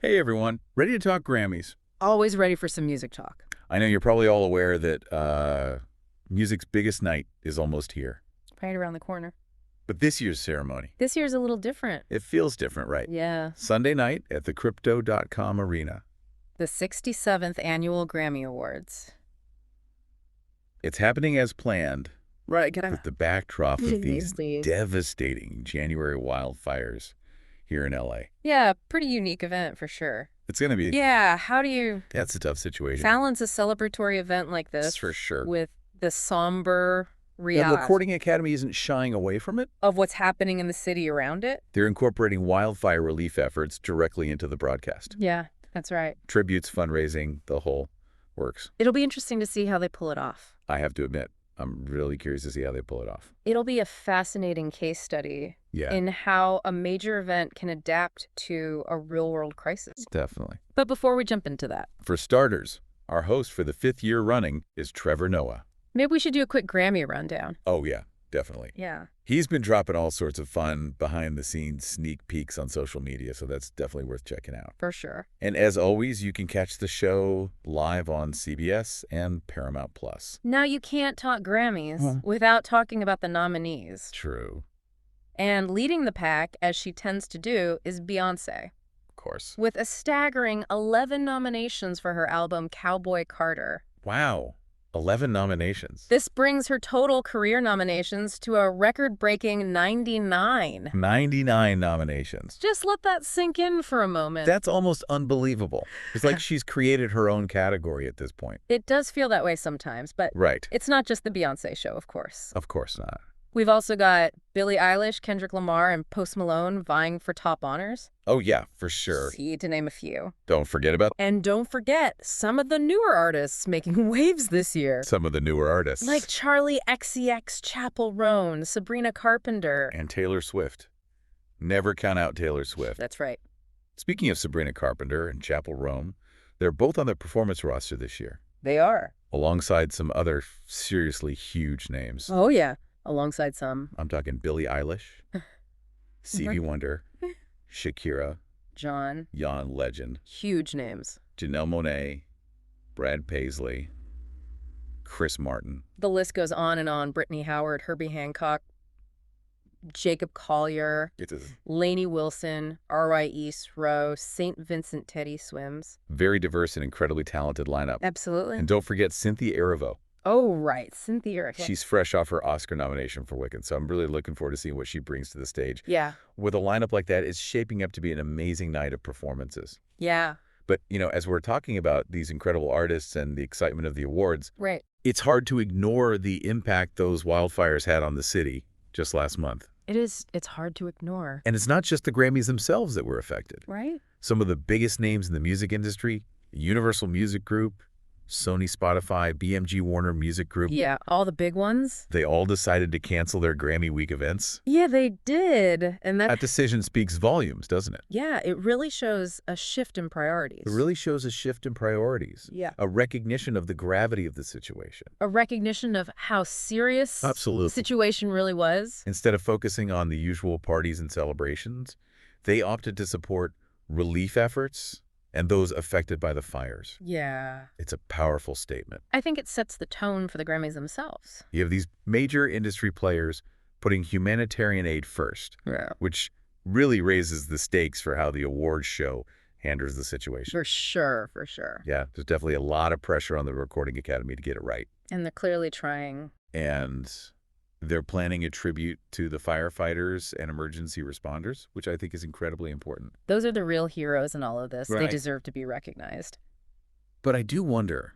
Hey everyone, ready to talk Grammys? Always ready for some music talk. I know you're probably all aware that music's biggest night is almost here. Right around the corner. But this year's ceremony, This year's a little different. it feels different, right? Yeah. Sunday night at the Crypto.com Arena. The 67th Annual Grammy Awards. It's happening as planned Right, with the backdrop of these Please. devastating January wildfires here in LA. Yeah, pretty unique event for sure. It's going to be, Yeah, how do you that's a tough situation. balance a celebratory event like That's this for sure. with the somber The reality Recording Academy isn't shying away from it. of what's happening in the city around it? They're incorporating wildfire relief efforts directly into the broadcast. Yeah, that's right. Tributes, fundraising, the whole works. It'll be interesting to see how they pull it off. I have to admit, I'm really curious to see how they pull it off. It'll be a fascinating case study Yeah, in how a major event can adapt to a real-world crisis. definitely. But before we jump into that, For starters, our host for the 5th year running is Trevor Noah. maybe we should do a quick Grammy rundown. Oh yeah, definitely. Yeah. He's been dropping all sorts of fun behind-the-scenes sneak peeks on social media, so that's definitely worth checking out. For sure. And as always, you can catch the show live on CBS and Paramount+. Now, you can't talk Grammys Huh. without talking about the nominees. True, And leading the pack, as she tends to do, is Beyoncé, of course. with a staggering 11 nominations for her album Cowboy Carter. Wow, 11 nominations. This brings her total career nominations to a record-breaking 99. 99 nominations. Just let that sink in for a moment. That's almost unbelievable. It's like she's created her own category at this point. It does feel that way sometimes, but Right. it's not just the Beyoncé show, of course. Of course not. We've also got Billie Eilish, Kendrick Lamar, and Post Malone vying for top honors. Oh, yeah, for sure. See, to name a few. Don't forget about And don't forget some of the newer artists making waves this year. some of the newer artists. Like Charlie XCX, Chappell Roan, Sabrina Carpenter. And Taylor Swift. Never count out Taylor Swift. That's right. Speaking of Sabrina Carpenter and Chappell Roan, they're both on the performance roster this year, They are. alongside some other seriously huge names. Oh, yeah. Alongside some. I'm talking Billie Eilish, Stevie Wonder, Shakira, John. Jan Legend, Huge names. Janelle Monáe, Brad Paisley, Chris Martin. The list goes on and on. Brittany Howard, Herbie Hancock, Jacob Collier, It's a Lainey Wilson, R.Y. East Row, St. Vincent Teddy Swims. very diverse and incredibly talented lineup. Absolutely. And don't forget Cynthia Erivo. Oh, right. Cynthia Erivo. She's fresh off her Oscar nomination for Wicked, so I'm really looking forward to seeing what she brings to the stage. Yeah. With a lineup like that, it's shaping up to be an amazing night of performances. Yeah. But, as we're talking about these incredible artists and the excitement of the awards, Right. it's hard to ignore the impact those wildfires had on the city just last month. It is. It's hard to ignore. And it's not just the Grammys themselves that were affected. Right? Some of the biggest names in the music industry, Universal Music Group, Sony, Spotify, BMG Warner Music Group, Yeah. All the big ones. they all decided to cancel their Grammy week events. Yeah, they did. And That decision speaks volumes, doesn't it? yeah, it really shows a shift in priorities. It really shows a shift in priorities, Yeah. a recognition of the gravity of the situation. A recognition of how serious Absolutely. the situation really was. Instead of focusing on the usual parties and celebrations, they opted to support relief efforts and those affected by the fires. Yeah. It's a powerful statement. I think it sets the tone for the Grammys themselves. You have these major industry players putting humanitarian aid first, Yeah. which really raises the stakes for how the awards show handles the situation. For sure, for sure. Yeah, there's definitely a lot of pressure on the Recording Academy to get it right. And they're clearly trying. And they're planning a tribute to the firefighters and emergency responders, which I think is incredibly important. Those are the real heroes in all of this. They Right. deserve to be recognized. But I do wonder,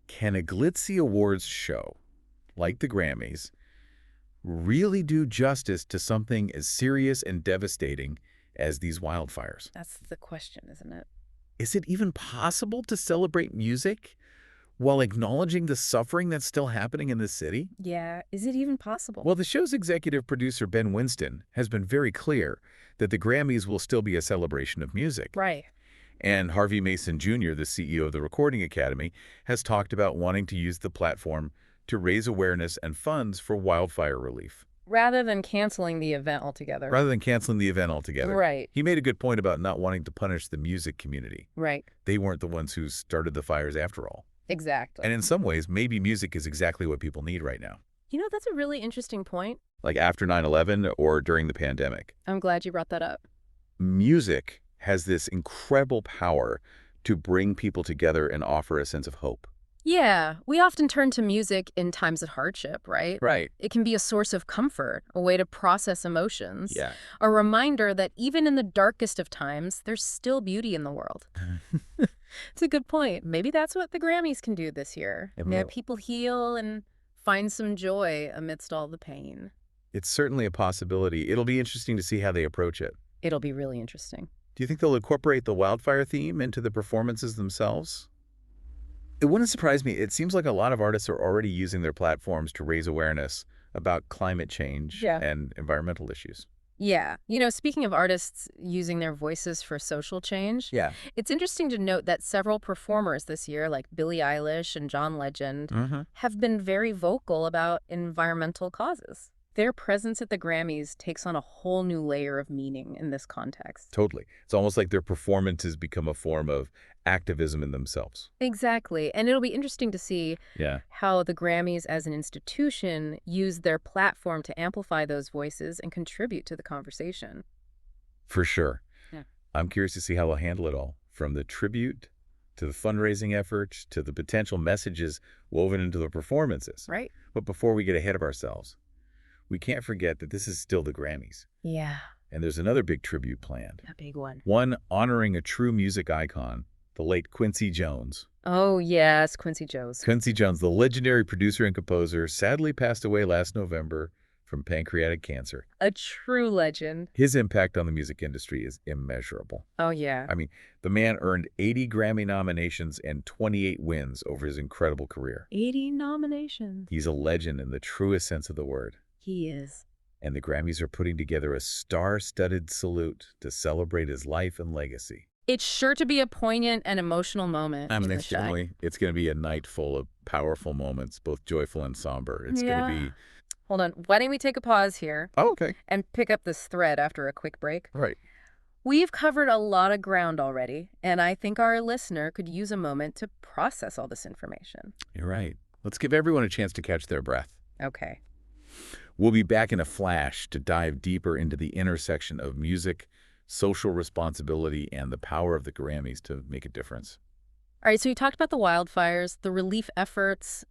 can a glitzy awards show, like the Grammys, really do justice to something as serious and devastating as these wildfires? That's the question, isn't it? Is it even possible to celebrate music while acknowledging the suffering that's still happening in the city? Yeah. Is it even possible? Well, the show's executive producer, Ben Winston, has been very clear that the Grammys will still be a celebration of music. right. And Harvey Mason Jr., the CEO of the Recording Academy, has talked about wanting to use the platform to raise awareness and funds for wildfire relief. Rather than canceling the event altogether. rather than canceling the event altogether. Right. He made a good point about not wanting to punish the music community. Right. They weren't the ones who started the fires after all. Exactly. And in some ways, maybe music is exactly what people need right now. You know, that's a really interesting point. Like after 9/11 or during the pandemic. I'm glad you brought that up. Music has this incredible power to bring people together and offer a sense of hope. Yeah, we often turn to music in times of hardship, right? Right. It can be a source of comfort, a way to process emotions, Yeah. a reminder that even in the darkest of times, there's still beauty in the world. It's a good point. Maybe that's what the Grammys can do this year. Let people heal and find some joy amidst all the pain. It's certainly a possibility. It'll be interesting to see how they approach it. It'll be really interesting. Do you think they'll incorporate the wildfire theme into the performances themselves? It wouldn't surprise me. It seems like a lot of artists are already using their platforms to raise awareness about climate change and environmental issues. Yeah. You know, speaking of artists using their voices for social change, Yeah. it's interesting to note that several performers this year, like Billie Eilish and John Legend, have been very vocal about environmental causes. Their presence at the Grammys takes on a whole new layer of meaning in this context. Totally. It's almost like their performances become a form of activism in themselves. Exactly. And it'll be interesting to see how the Grammys as an institution use their platform to amplify those voices and contribute to the conversation. For sure. Yeah. I'm curious to see how they'll handle it all, from the tribute to the fundraising efforts to the potential messages woven into the performances. Right. But before we get ahead of ourselves, we can't forget that this is still the Grammys. Yeah. And there's another big tribute planned. A big one. One honoring a true music icon, the late Quincy Jones. Oh, yes, Quincy Jones. Quincy Jones, the legendary producer and composer, sadly passed away last November from pancreatic cancer. A true legend. His impact on the music industry is immeasurable. Oh, yeah. I mean, the man earned 80 Grammy nominations and 28 wins over his incredible career. 80 nominations. He's a legend in the truest sense of the word. He is. And the Grammys are putting together a star-studded salute to celebrate his life and legacy. It's sure to be a poignant and emotional moment. I mean, it's going to be a night full of powerful moments, both joyful and somber. It's going to be... Hold on. Why don't we take a pause here? Oh, okay. And pick up this thread after a quick break? Right. We've covered a lot of ground already, and I think our listener could use a moment to process all this information. You're right. Let's give everyone a chance to catch their breath. Okay. We'll be back in a flash to dive deeper into the intersection of music, social responsibility, and the power of the Grammys to make a difference. All right, so you talked about the wildfires, the relief efforts,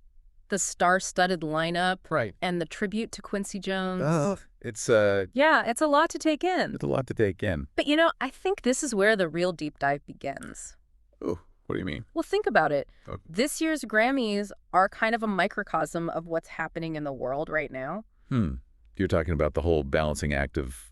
the star-studded lineup, and the tribute to Quincy Jones. It's yeah, it's a lot to take in. It's a lot to take in. But, you know, I think this is where the real deep dive begins. Oh, what do you mean? Well, think about it. Okay. This year's Grammys are kind of a microcosm of what's happening in the world right now. You're talking about the whole balancing act of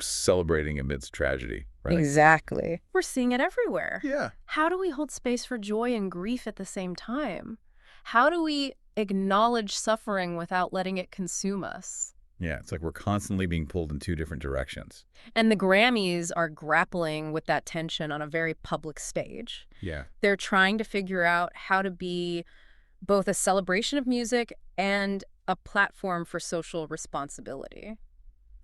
celebrating amidst tragedy, right? Exactly. We're seeing it everywhere. Yeah. How do we hold space for joy and grief at the same time? How do we acknowledge suffering without letting it consume us? Yeah, it's like we're constantly being pulled in two different directions. And the Grammys are grappling with that tension on a very public stage. Yeah. They're trying to figure out how to be both a celebration of music and a platform for social responsibility.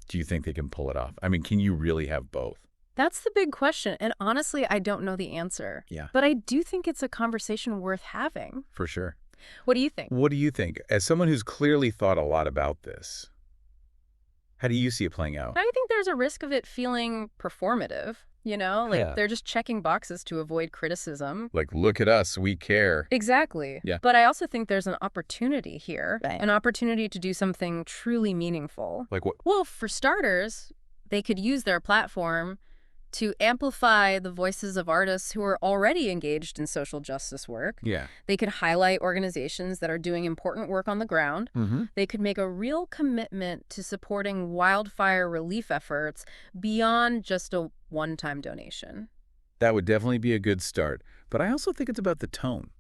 Do you think they can pull it off? I mean, can you really have both? That's the big question. And honestly, I don't know the answer. Yeah. But I do think it's a conversation worth having. For sure. What do you think? What do you think? As someone who's clearly thought a lot about this, how do you see it playing out? I think there's a risk of it feeling performative, you know? Like they're just checking boxes to avoid criticism. Like, look at us, we care. Exactly. Yeah. But I also think there's an opportunity here, an opportunity to do something truly meaningful. Like what? Well, for starters, they could use their platform to amplify the voices of artists who are already engaged in social justice work. Yeah. They could highlight organizations that are doing important work on the ground. They could make a real commitment to supporting wildfire relief efforts beyond just a one-time donation. That would definitely be a good start. But I also think it's about the tone,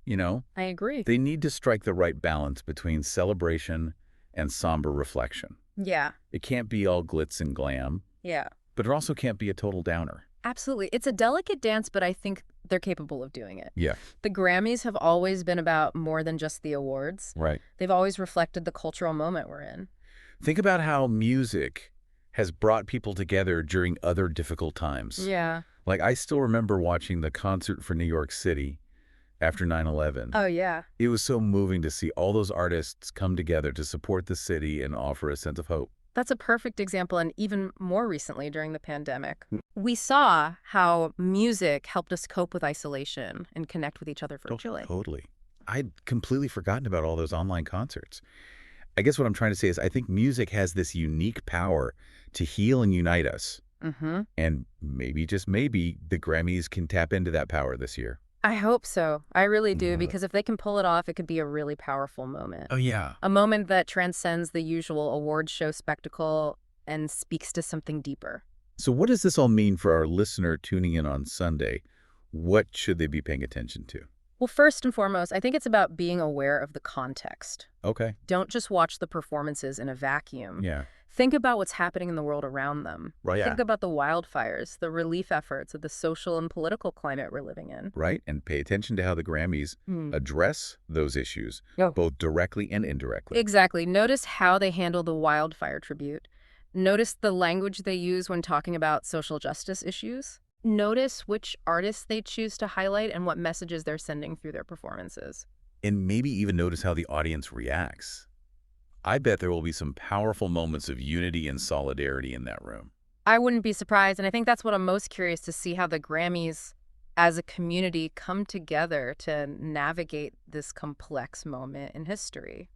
you know? I agree. They need to strike the right balance between celebration and somber reflection. Yeah. It can't be all glitz and glam. Yeah. But it also can't be a total downer. Absolutely. It's a delicate dance, but I think they're capable of doing it. Yeah. The Grammys have always been about more than just the awards. Right. They've always reflected the cultural moment we're in. Think about how music has brought people together during other difficult times. Yeah. Like, I still remember watching the concert for New York City after 9/11. Oh, yeah. It was so moving to see all those artists come together to support the city and offer a sense of hope. That's a perfect example, and even more recently during the pandemic. We saw how music helped us cope with isolation and connect with each other virtually. Totally. I'd completely forgotten about all those online concerts. I guess what I'm trying to say is I think music has this unique power to heal and unite us. Mm-hmm. And maybe, just maybe, the Grammys can tap into that power this year. I hope so. I really do, because if they can pull it off, it could be a really powerful moment. Oh, yeah. A moment that transcends the usual awards show spectacle and speaks to something deeper. So what does this all mean for our listener tuning in on Sunday? What should they be paying attention to? Well, first and foremost, I think it's about being aware of the context. Okay. Don't just watch the performances in a vacuum. Yeah. Think about what's happening in the world around them. Right. Yeah. Think about the wildfires, the relief efforts of the social and political climate we're living in. Right. And pay attention to how the Grammys address those issues, Oh. both directly and indirectly. Exactly. Notice how they handle the wildfire tribute. Notice the language they use when talking about social justice issues. Notice which artists they choose to highlight and what messages they're sending through their performances. And maybe even notice how the audience reacts. I bet there will be some powerful moments of unity and solidarity in that room. I wouldn't be surprised, and I think that's what I'm most curious to see, how the Grammys as a community come together to navigate this complex moment in history.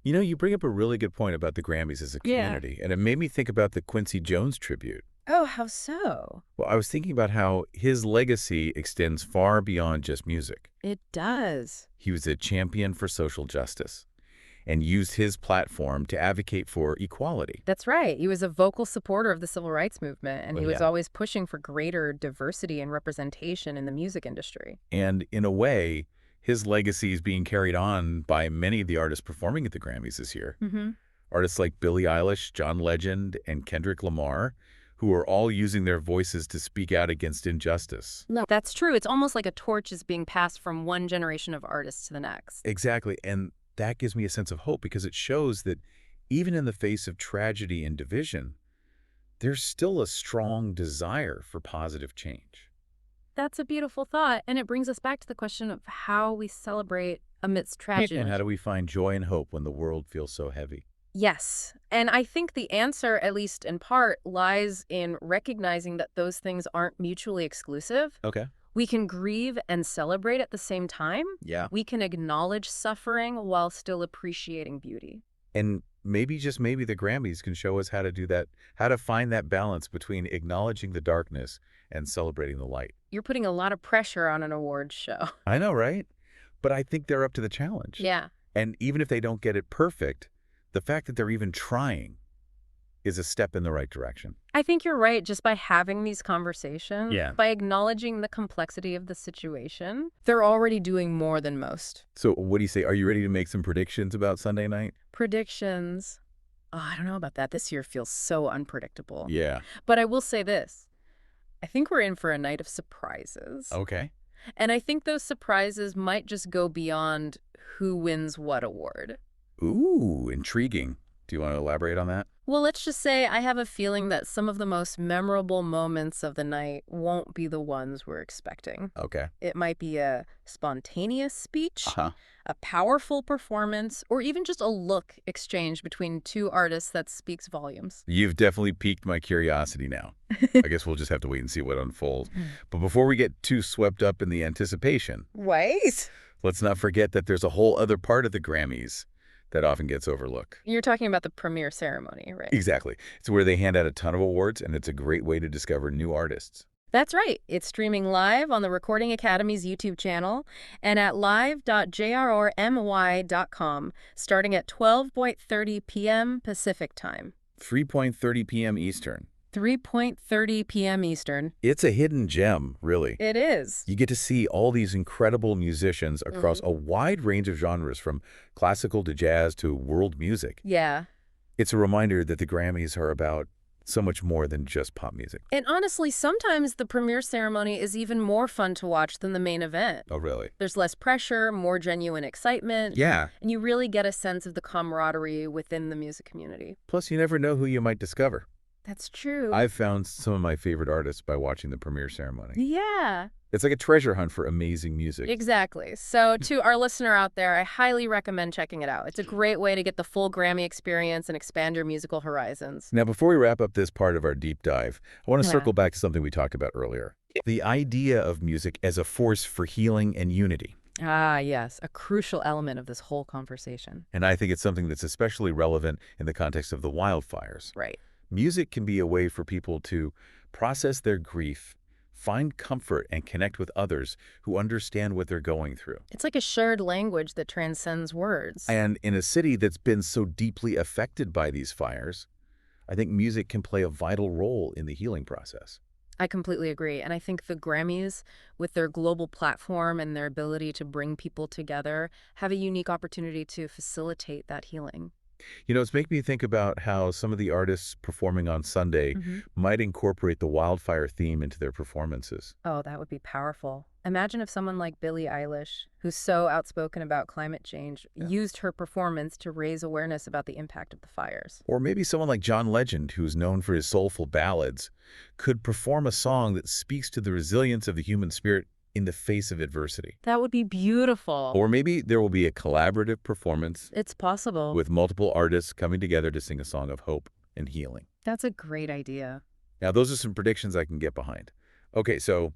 You know, you bring up a really good point about the Grammys as a community, and it made me think about the Quincy Jones tribute. Oh, how so? Well, I was thinking about how his legacy extends far beyond just music. It does. He was a champion for social justice and used his platform to advocate for equality. That's right. He was a vocal supporter of the civil rights movement, and he was yeah. always pushing for greater diversity and representation in the music industry. And in a way, his legacy is being carried on by many of the artists performing at the Grammys this year. Mm-hmm. Artists like Billie Eilish, John Legend, and Kendrick Lamar, who are all using their voices to speak out against injustice. No, that's true. It's almost like a torch is being passed from one generation of artists to the next. Exactly. And that gives me a sense of hope, because it shows that even in the face of tragedy and division, there's still a strong desire for positive change. That's a beautiful thought, and it brings us back to the question of how we celebrate amidst tragedy. And how do we find joy and hope when the world feels so heavy? Yes, and I think the answer, at least in part, lies in recognizing that those things aren't mutually exclusive. Okay. We can grieve and celebrate at the same time. Yeah. We can acknowledge suffering while still appreciating beauty. And maybe, just maybe, the Grammys can show us how to do that, how to find that balance between acknowledging the darkness and celebrating the light. You're putting a lot of pressure on an awards show. I know, right? But I think they're up to the challenge. Yeah. And even if they don't get it perfect, the fact that they're even trying is a step in the right direction. I think you're right. Just by having these conversations, Yeah. by acknowledging the complexity of the situation, they're already doing more than most. So what do you say? Are you ready to make some predictions about Sunday night? Predictions. Oh, I don't know about that. This year feels so unpredictable. Yeah. But I will say this. I think we're in for a night of surprises. Okay. And I think those surprises might just go beyond who wins what award. Ooh, intriguing. Do you want to elaborate on that? Well, let's just say I have a feeling that some of the most memorable moments of the night won't be the ones we're expecting. Okay. It might be a spontaneous speech, Uh-huh. a powerful performance, or even just a look exchanged between two artists that speaks volumes. You've definitely piqued my curiosity now. I guess we'll just have to wait and see what unfolds. But before we get too swept up in the anticipation, Wait. let's not forget that there's a whole other part of the Grammys that often gets overlooked. You're talking about the premiere ceremony, right? Exactly. It's where they hand out a ton of awards, and it's a great way to discover new artists. That's right. It's streaming live on the Recording Academy's YouTube channel and at live.jrrmy.com starting at 12:30 p.m. Pacific Time. 3:30 p.m. Eastern. 3:30 p.m. Eastern. It's a hidden gem, really. It is. You get to see all these incredible musicians across a wide range of genres, from classical to jazz to world music. Yeah. It's a reminder that the Grammys are about So much more than just pop music. And honestly, sometimes the premiere ceremony is even more fun to watch than the main event. Oh, really? There's less pressure, more genuine excitement, Yeah. and you really get a sense of the camaraderie within the music community. Plus, you never know who you might discover. That's true. I've found some of my favorite artists by watching the premiere ceremony. Yeah. It's like a treasure hunt for amazing music. Exactly. So to our listener out there, I highly recommend checking it out. It's a great way to get the full Grammy experience and expand your musical horizons. Now, before we wrap up this part of our deep dive, I want to Yeah. circle back to something we talked about earlier. The idea of music as a force for healing and unity. Ah, yes, a crucial element of this whole conversation. And I think it's something that's especially relevant in the context of the wildfires. Right. Music can be a way for people to process their grief, find comfort, and connect with others who understand what they're going through. It's like a shared language that transcends words. And in a city that's been so deeply affected by these fires, I think music can play a vital role in the healing process. I completely agree. And I think the Grammys, with their global platform and their ability to bring people together, have a unique opportunity to facilitate that healing. You know, it's making me think about how some of the artists performing on Sunday might incorporate the wildfire theme into their performances. Oh, that would be powerful. Imagine if someone like Billie Eilish, who's so outspoken about climate change, used her performance to raise awareness about the impact of the fires. Or maybe someone like John Legend, who's known for his soulful ballads, could perform a song that speaks to the resilience of the human spirit in the face of adversity. That would be beautiful. Or maybe there will be a collaborative performance It's possible. with multiple artists coming together to sing a song of hope and healing. That's a great idea. Now, those are some predictions I can get behind. Okay, so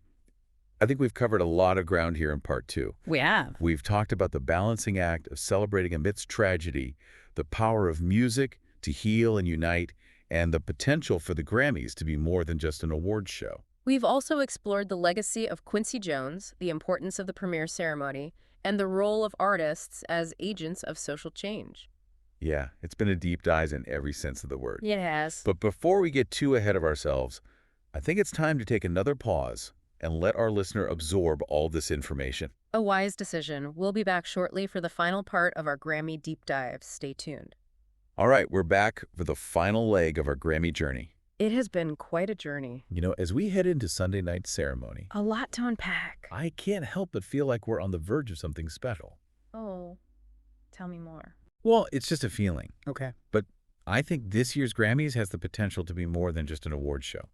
I think we've covered a lot of ground here in part 2. We have. We've talked about the balancing act of celebrating amidst tragedy, the power of music to heal and unite, and the potential for the Grammys to be more than just an awards show. We've also explored the legacy of Quincy Jones, the importance of the premiere ceremony, and the role of artists as agents of social change. Yeah, it's been a deep dive in every sense of the word. Yes. But before we get too ahead of ourselves, I think it's time to take another pause and let our listener absorb all this information. A wise decision. We'll be back shortly for the final part of our Grammy deep dive. Stay tuned. All right, we're back for the final leg of our Grammy journey. It has been quite a journey. You know, as we head into Sunday night's ceremony, A lot to unpack. I can't help but feel like we're on the verge of something special. Oh, tell me more. Well, it's just a feeling. Okay. But I think this year's Grammys has the potential to be more than just an award show.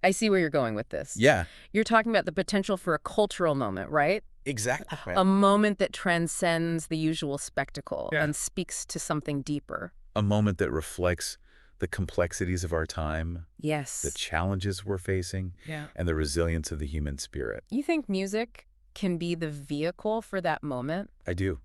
I see where you're going with this. Yeah. You're talking about the potential for a cultural moment, right? Exactly. A moment that transcends the usual spectacle Yeah. and speaks to something deeper. A moment that reflects the complexities of our time, Yes. the challenges we're facing, Yeah. and the resilience of the human spirit. You think music can be the vehicle for that moment? I do.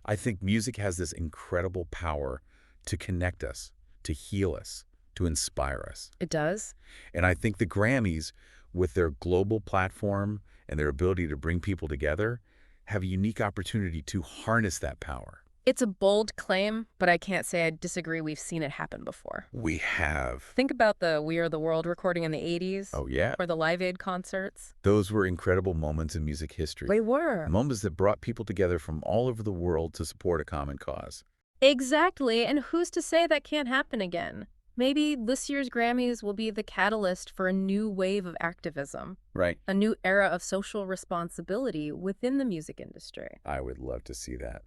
I think music has this incredible power to connect us, to heal us, to inspire us. It does? And I think the Grammys, with their global platform and their ability to bring people together, have a unique opportunity to harness that power. It's a bold claim, but I can't say I disagree. We've seen it happen before. We have. Think about the We Are the World recording in the 80s. Oh, yeah. Or the Live Aid concerts. Those were incredible moments in music history. They were. Moments that brought people together from all over the world to support a common cause. Exactly. And who's to say that can't happen again? Maybe this year's Grammys will be the catalyst for a new wave of activism, Right. a new era of social responsibility within the music industry. I would love to see that.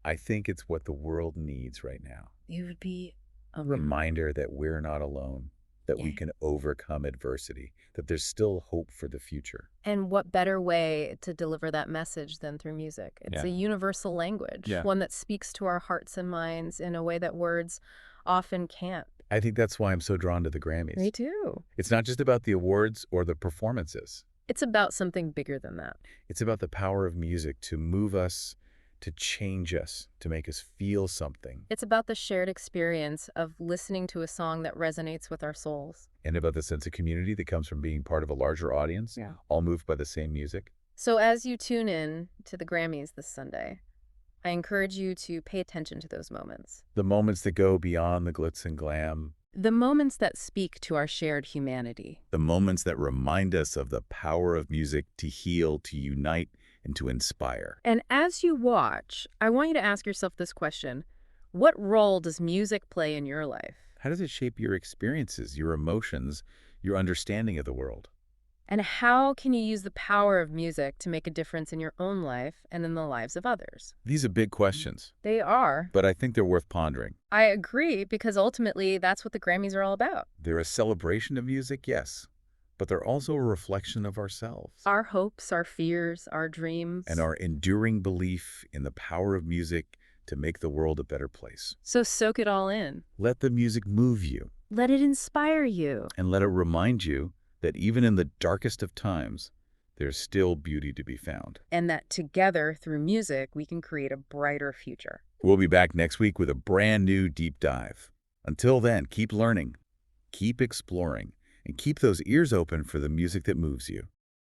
I think it's what the world needs right now. It would be A reminder that we're not alone, that we Yeah. can overcome adversity, that there's still hope for the future. And what better way to deliver that message than through music? It's Yeah. a universal language, Yeah. one that speaks to our hearts and minds in a way that words often can't. I think that's why I'm so drawn to the Grammys. Me too. It's not just about the awards or the performances. It's about something bigger than that. It's about the power of music to move us, to change us, to make us feel something, It's about the shared experience of listening to a song that resonates with our souls. and about the sense of community that comes from being part of a larger audience, Yeah. all moved by the same music. So as you tune in to the Grammys this Sunday, I encourage you to pay attention to those moments. The moments that go beyond the glitz and glam, The moments that speak to our shared humanity. the moments that remind us of the power of music to heal, to unite, and to inspire. And as you watch, I want you to ask yourself this question. What role does music play in your life? How does it shape your experiences, your emotions, your understanding of the world? And how can you use the power of music to make a difference in your own life and in the lives of others? These are big questions, They are. but I think they're worth pondering. I agree, because ultimately that's what the Grammys are all about. They're a celebration of music, yes, but they're also a reflection of ourselves Our hopes, our fears, our dreams. and our enduring belief in the power of music to make the world a better place. So soak it all in. Let the music move you, Let it inspire you. and let it remind you that even in the darkest of times, there's still beauty to be found. And that together, through music, we can create a brighter future. We'll be back next week with a brand new deep dive. Until then, keep learning, keep exploring, and keep those ears open for the music that moves you.